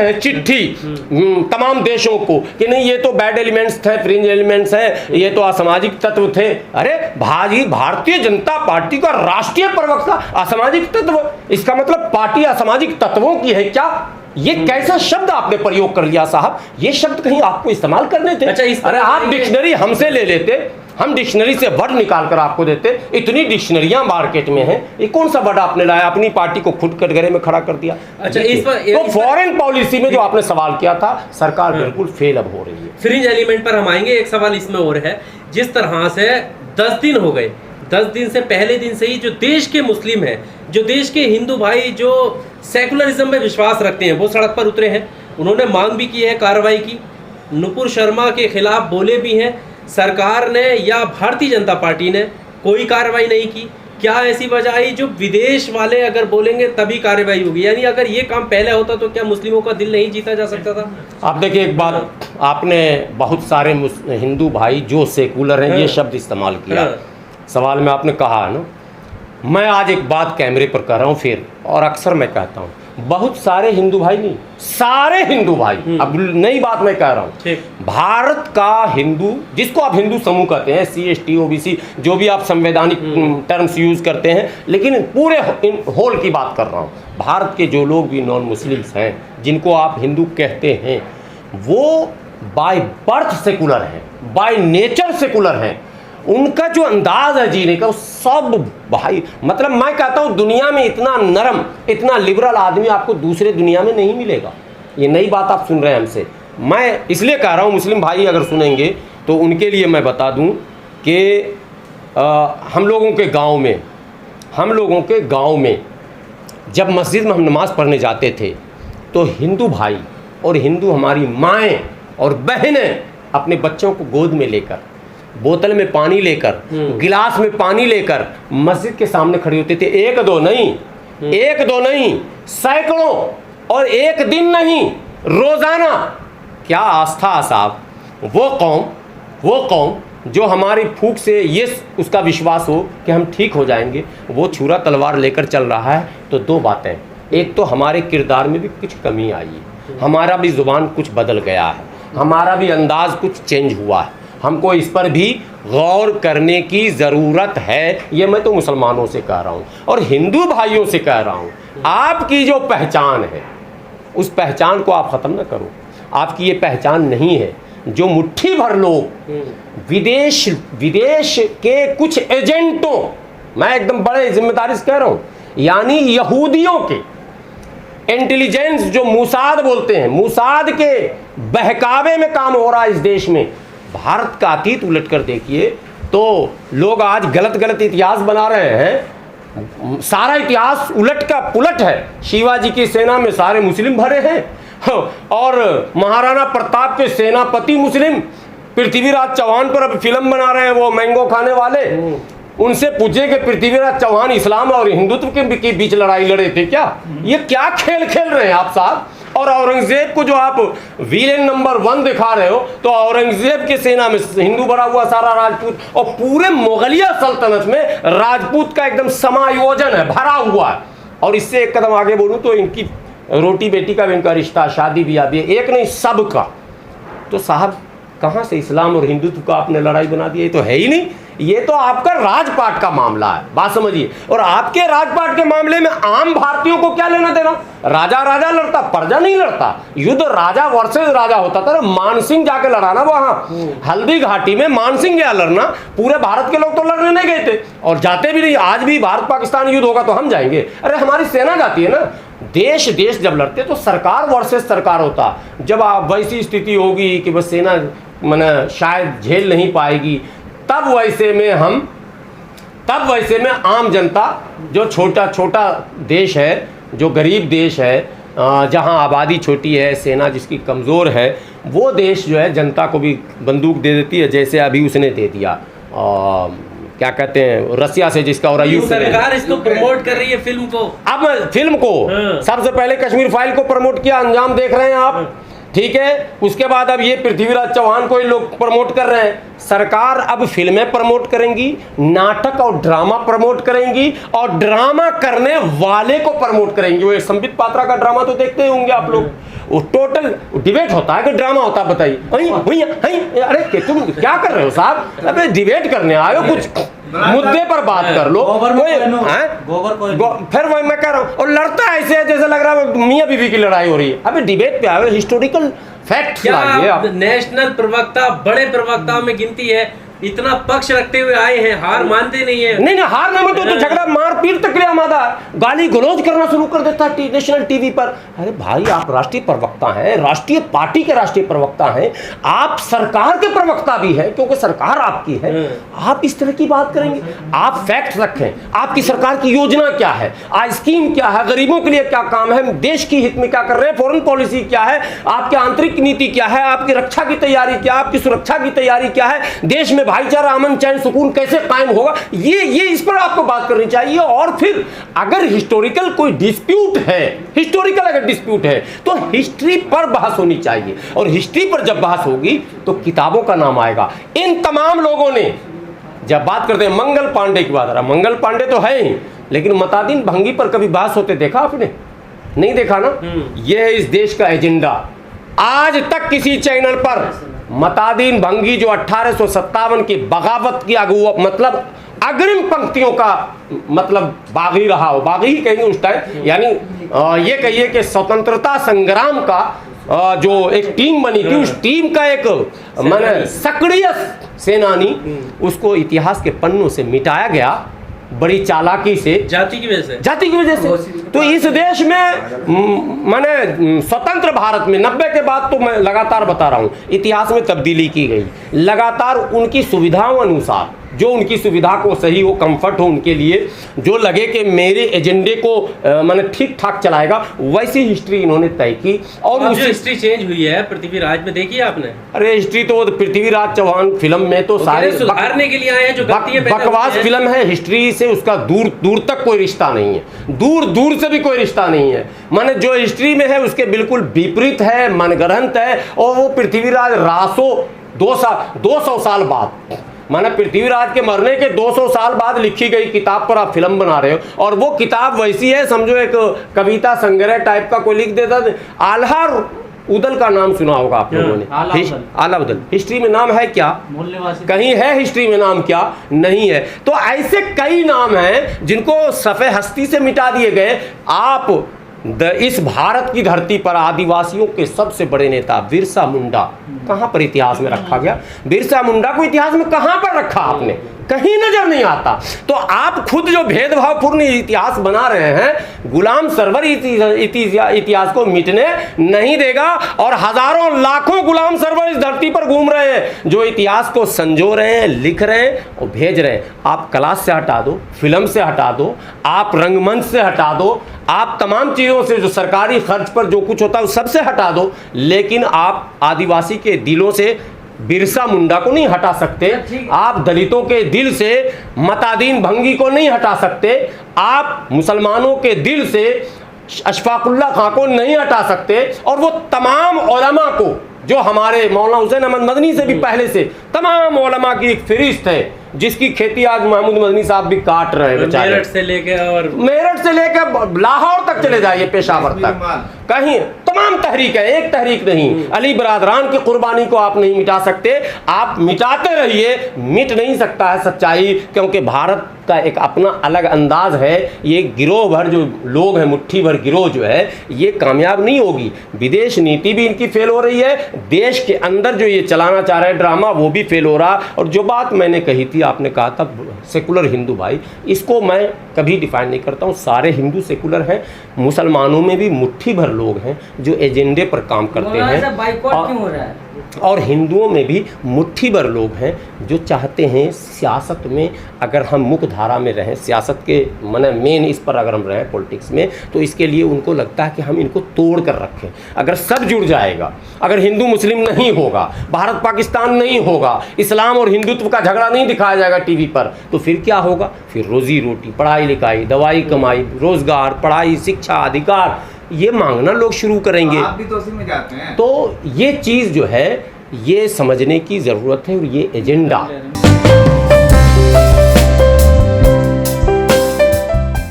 हैं चिट्ठी तमाम देशों को कि नहीं ये तो बैड एलिमेंट्स थे, फ्रिंज एलिमेंट्स हैं, ये तो असामाजिक तत्व थे। अरे भाजी, भारतीय जनता पार्टी का राष्ट्रीय प्रवक्ता असामाजिक तत्व, इसका मतलब पार्टी असामाजिक तत्वों की है क्या? ये कैसा शब्द आपने प्रयोग कर लिया साहब? ये शब्द कहीं आपको इस्तेमाल करने थे? अच्छा, अरे आप डिक्शनरी हमसे ले लेते, हम डिक्शनरी से वर्ड निकाल कर आपको देते। इतनी डिक्शनरियां मार्केट में हैं, ये कौन सा वर्ड आपने लाया? अपनी पार्टी को खुद कटघरे में खड़ा कर दिया। अच्छा, इस पर तो फॉरेन पॉलिसी में जो आपने सवाल किया था, सरकार बिल्कुल फेल अब हो रही है। फ्रिंज एलिमेंट पर हम आएंगे। एक सवाल इसमें और है, जिस तरह से 10 दिन हो गए, 10 दिन से पहले दिन से ही जो देश के मुस्लिम हैं, जो देश के हिंदू भाई जो सेकुलरिज्म में विश्वास रखते हैं, वो सड़क पर उतरे हैं। उन्होंने मांग भी की है कार्रवाई की, नुपुर शर्मा के खिलाफ बोले भी हैं। सरकार ने या भारतीय जनता पार्टी ने कोई कार्रवाई नहीं की। क्या ऐसी वजह आई जो विदेश वाले अगर बोलेंगे तभी कार्रवाई होगी? यानी अगर ये काम पहले होता तो क्या मुस्लिमों का दिल नहीं जीता जा सकता था? आप देखिए, एक बात, आपने बहुत सारे हिंदू भाई जो सेकुलर हैं ये शब्द इस्तेमाल किया सवाल में, आपने कहा ना। मैं आज एक बात कैमरे पर कर रहा हूँ फिर, और अक्सर मैं कहता हूँ, बहुत सारे हिंदू भाई नहीं, सारे हिंदू भाई, अब नई बात मैं कह रहा हूँ, भारत का हिंदू, जिसको आप हिंदू समूह कहते हैं, CST OBC जो भी आप संवैधानिक टर्म्स यूज करते हैं, लेकिन पूरे होल की बात कर रहा हूँ। भारत के जो लोग भी नॉन मुस्लिम्स हैं, जिनको आप हिंदू कहते हैं, वो बाय बर्थ सेकुलर हैं, बाय नेचर सेकुलर हैं। उनका जो अंदाज है जीने का, सब भाई, मतलब मैं कहता हूँ दुनिया में इतना नरम, इतना लिबरल आदमी आपको दूसरे दुनिया में नहीं मिलेगा। ये नई बात आप सुन रहे हैं हमसे, मैं इसलिए कह रहा हूँ, मुस्लिम भाई अगर सुनेंगे तो उनके लिए मैं बता दूँ कि हम लोगों के गांव में जब मस्जिद में हम नमाज़ पढ़ने जाते थे, तो हिंदू भाई और हिंदू हमारी माएँ और बहनें अपने बच्चों को गोद में लेकर, बोतल में पानी लेकर, गिलास में पानी लेकर मस्जिद के सामने खड़े होते थे। एक दो नहीं, सैकड़ों, और एक दिन नहीं, रोजाना। क्या आस्था साहब, वो कौम जो हमारी फूंक से ये उसका विश्वास हो कि हम ठीक हो जाएंगे, वो छुरा तलवार लेकर चल रहा है। तो दो बातें, एक तो हमारे किरदार में भी कुछ कमी आई है, हमारा भी जुबान कुछ बदल गया है, हमारा भी अंदाज कुछ चेंज हुआ है। हमको इस पर भी गौर करने की ज़रूरत है। ये मैं तो मुसलमानों से कह रहा हूँ और हिंदू भाइयों से कह रहा हूँ, आपकी जो पहचान है उस पहचान को आप ख़त्म ना करो। आपकी ये पहचान नहीं है। जो मुट्ठी भर लोग विदेश के कुछ एजेंटों, मैं एकदम बड़े जिम्मेदारी से कह रहा हूँ, यानी यहूदियों के इंटेलिजेंस, जो मूसाद बोलते हैं, मूसाद के बहकावे में काम हो रहा है इस देश में। भारत का अतीत उलट कर देखिए तो लोग आज गलत इतिहास बना रहे हैं। सारा इतिहास उलट का पुलट है। शिवाजी की सेना में सारे मुस्लिम भरे हैं और महाराणा प्रताप के सेनापति मुस्लिम। पृथ्वीराज चौहान पर अब फिल्म बना रहे हैं वो मैंगो खाने वाले। उनसे पूछे कि पृथ्वीराज चौहान इस्लाम और हिंदुत्व के बीच लड़ाई लड़े थे क्या? ये क्या खेल खेल रहे हैं आप साहब? और औरंगजेब को जो आप विलेन नंबर 1 दिखा रहे हो, तो औरंगजेब की सेना में हिंदू भरा हुआ सारा राजपूत, और पूरे मुगलिया सल्तनत में राजपूत का एकदम समायोजन है, भरा हुआ है। और इससे एक कदम आगे बोलूं तो इनकी रोटी बेटी का भी इनका रिश्ता, शादी ब्याह भी, एक नहीं सब का। तो साहब कहाँ से इस्लाम और हिंदुत्व का आपने लड़ाई बना दिया? ये तो है ही नहीं। ये तो आपका राजपाट का मामला है, बात समझिए। और आपके राजपाट के मामले में आम भारतीयों को क्या लेना देना? राजा लड़ता, प्रजा नहीं लड़ता। युद्ध राजा वर्सेस राजा होता था। मानसिंह जाके लड़ाना वहां हल्दी घाटी में, मानसिंह गया लड़ना। पूरे भारत के लोग तो लड़ने नहीं गए थे और जाते भी नहीं। आज भी भारत पाकिस्तान युद्ध होगा तो हम जाएंगे? अरे हमारी सेना जाती है ना। देश जब लड़ते तो सरकार वर्सेस सरकार होता। जब आप वैसी स्थिति होगी कि बस सेना मैंने शायद झेल नहीं पाएगी, तब वैसे में आम जनता, जो छोटा देश है, जो गरीब देश है, जहां आबादी छोटी है, सेना जिसकी कमज़ोर है, वो देश जो है जनता को भी बंदूक दे देती है। जैसे अभी उसने दे दिया क्या कहते हैं, रसिया से, जिसका और सरकार इसको प्रमोट कर रही है फिल्म को। अब फिल्म को सबसे पहले कश्मीर फाइल को प्रमोट किया, अंजाम देख रहे हैं आप। ठीक है। उसके बाद अब ये पृथ्वीराज चौहान को ये लोग प्रमोट कर रहे हैं। सरकार अब फिल्में प्रमोट करेंगी, नाटक और ड्रामा प्रमोट करेंगी, और ड्रामा करने वाले को प्रमोट करेंगी। वो संबित पात्रा का ड्रामा तो देखते ही होंगे आप लोग, वो टोटल डिबेट होता है कि ड्रामा होता है, बताइए। अरे तुम क्या कर रहे हो साहब? अबे डिबेट करने आए हो, कुछ मुद्दे पर बात कर लो। फिर वही मैं कह रहा हूँ, और लड़ता है ऐसे जैसे लग रहा है मियाँ बीवी की लड़ाई हो रही है। अबे डिबेट पे आए हो, हिस्टोरिकल फैक्ट्स लाइए आप। नेशनल प्रवक्ता, बड़े प्रवक्ताओं में गिनती है, इतना पक्ष रखते हुए आए हैं, हार मानते नहीं है। नहीं हार नहीं मानते तो झगड़ा मारपीट तक ले आमादा, गाली गलौज करना शुरू कर देता है नेशनल टीवी पर। अरे भाई, आप राष्ट्रीय प्रवक्ता हैं, राष्ट्रीय पार्टी के राष्ट्रीय प्रवक्ता हैं, आप सरकार के प्रवक्ता भी हैं, क्योंकि सरकार आपकी है। आप इस तरह की बात करेंगे? आप फैक्ट रखें, आपकी सरकार की योजना क्या है, आज स्कीम क्या है, गरीबों के लिए क्या काम है, देश की हित में क्या कर रहे हैं, फॉरेन पॉलिसी क्या है, आपकी आंतरिक नीति क्या है, आपकी रक्षा की तैयारी क्या है, आपकी सुरक्षा की तैयारी क्या है, देश में भाईचारा, अमन, चैन, सुकून कैसे कायम होगा, ये इस पर आपको बात करनी चाहिए। और फिर अगर हिस्टोरिकल कोई डिस्प्यूट है, हिस्टोरिकल अगर डिस्प्यूट है तो हिस्ट्री पर बहस होनी चाहिए, और हिस्ट्री पर जब बहस होगी तो किताबों का नाम आएगा। इन तमाम लोगों ने जब बात करते हैं, मंगल पांडे की बात आ रहा, मंगल पांडे तो है ही, लेकिन मतादीन भंगी पर कभी बहस होते देखा आपने? नहीं देखा ना। यह है इस देश का एजेंडा। आज तक किसी चैनल पर मतादीन भंगी, जो 1857 की बगावत की मतलब अग्रिम पंक्तियों का मतलब बागी रहा हो, बागी ही कहेंगे उस टाइम, यानी ये कहिए कि स्वतंत्रता संग्राम का जो एक टीम बनी थी, उस टीम का एक माने सक्रिय सेनानी, उसको इतिहास के पन्नों से मिटाया गया बड़ी चालाकी से, जाति की वजह से। तो इस देश में माने स्वतंत्र भारत में 90 के बाद, तो मैं लगातार बता रहा हूँ, इतिहास में तब्दीली की गई लगातार, उनकी सुविधाओं अनुसार, जो उनकी सुविधा को सही हो, कंफर्ट हो उनके लिए, जो लगे कि मेरे एजेंडे को मैंने ठीक ठाक चलाएगा, वैसी हिस्ट्री इन्होंने तय की। और जो हिस्ट्री चेंज हुई है पृथ्वीराज में, देखिए आपने। अरे हिस्ट्री तो पृथ्वीराज चौहान फिल्म में तो सारे सुधारने के लिए आए हैं, जो बकवास फिल्म है। हिस्ट्री से उसका दूर दूर तक कोई रिश्ता नहीं है, दूर दूर से भी कोई रिश्ता नहीं है। माने जो हिस्ट्री में है उसके बिल्कुल विपरीत है, मनगढ़ंत है। और वो पृथ्वीराज रासो 200 साल बाद, माना पृथ्वीराज के मरने के 200 साल बाद लिखी गई किताब पर आप फिल्म बना रहे हो, और वो किताब वैसी है, समझो एक कविता संग्रह टाइप का कोई लिख देता। आल्हा उदल का नाम सुना होगा आप लोगों ने, आला उदल। हिस्ट्री में नाम है क्या? कहीं है हिस्ट्री में नाम क्या? नहीं है। तो ऐसे कई नाम हैं जिनको सफ़े हस्ती से मिटा दिए गए। आप इस भारत की धरती पर आदिवासियों के सबसे बड़े नेता बिरसा मुंडा कहाँ पर इतिहास में रखा गया? बिरसा मुंडा को इतिहास में कहाँ पर रखा आपने? कहीं नजर नहीं आता। तो आप खुद जो भेदभावपूर्ण इतिहास बना रहे हैं, गुलाम सरवर इतिहास को मिटने नहीं देगा। और हजारों लाखों गुलाम सरवर इस धरती पर घूम रहे हैं, जो इतिहास को संजो रहे हैं, लिख रहे हैं और भेज रहे हैं। आप क्लास से हटा दो, फिल्म से हटा दो, आप रंगमंच से हटा दो, आप तमाम चीज़ों से, जो सरकारी खर्च पर जो कुछ होता है उस सबसे हटा दो, लेकिन आप आदिवासी के दिलों से बिरसा मुंडा को नहीं हटा सकते। आप दलितों के दिल से मतादीन भंगी को नहीं हटा सकते। आप मुसलमानों के दिल से अशफाकुल्ला खां को नहीं हटा सकते। और वो तमाम उलमा को, जो हमारे मौलाना हुसैन अहमद मदनी से भी पहले से तमाम उलमा की एक फहरिस्त है, जिसकी खेती आज महमूद मदनी साहब भी काट रहे हैं। मेरठ से लेकर लाहौर तक चले जाइए, पेशावर तक, कहीं तमाम तहरीक है, एक तहरीक नहीं। अली बरादरान की कुर्बानी को आप नहीं मिटा सकते। आप मिटाते रहिए, मिट नहीं सकता है सच्चाई, क्योंकि भारत का एक अपना अलग अंदाज है। ये गिरोह भर जो लोग हैं, मुट्ठी भर गिरोह जो है, ये कामयाब नहीं होगी। विदेश नीति भी इनकी फेल हो रही है, देश के अंदर जो ये चलाना चाह रहे हैं ड्रामा, वो भी फेल हो रहा। और जो बात मैंने कही थी, आपने कहा था सेकुलर हिंदू भाई, इसको मैं कभी डिफाइन नहीं करता हूँ। सारे हिंदू सेकुलर हैं, मुसलमानों में भी मुट्ठी भर लोग हैं जो एजेंडे पर काम करते हैं, और हिंदुओं में भी मुट्ठी भर लोग हैं जो चाहते हैं सियासत में अगर हम मुख्य धारा में रहें, सियासत के माने मेन इस पर अगर हम रहें पॉलिटिक्स में, तो इसके लिए उनको लगता है कि हम इनको तोड़ कर रखें। अगर सब जुड़ जाएगा, अगर हिंदू मुस्लिम नहीं होगा, भारत पाकिस्तान नहीं होगा, इस्लाम और हिंदुत्व का झगड़ा नहीं दिखाया जाएगा टीवी पर, तो फिर क्या होगा? फिर रोजी रोटी, पढ़ाई लिखाई, दवाई कमाई, रोजगार, पढ़ाई, शिक्षा, अधिकार, ये मांगना लोग शुरू करेंगे। आप भी तो उसी में जाते हैं। तो ये चीज़ जो है ये समझने की ज़रूरत है और ये एजेंडा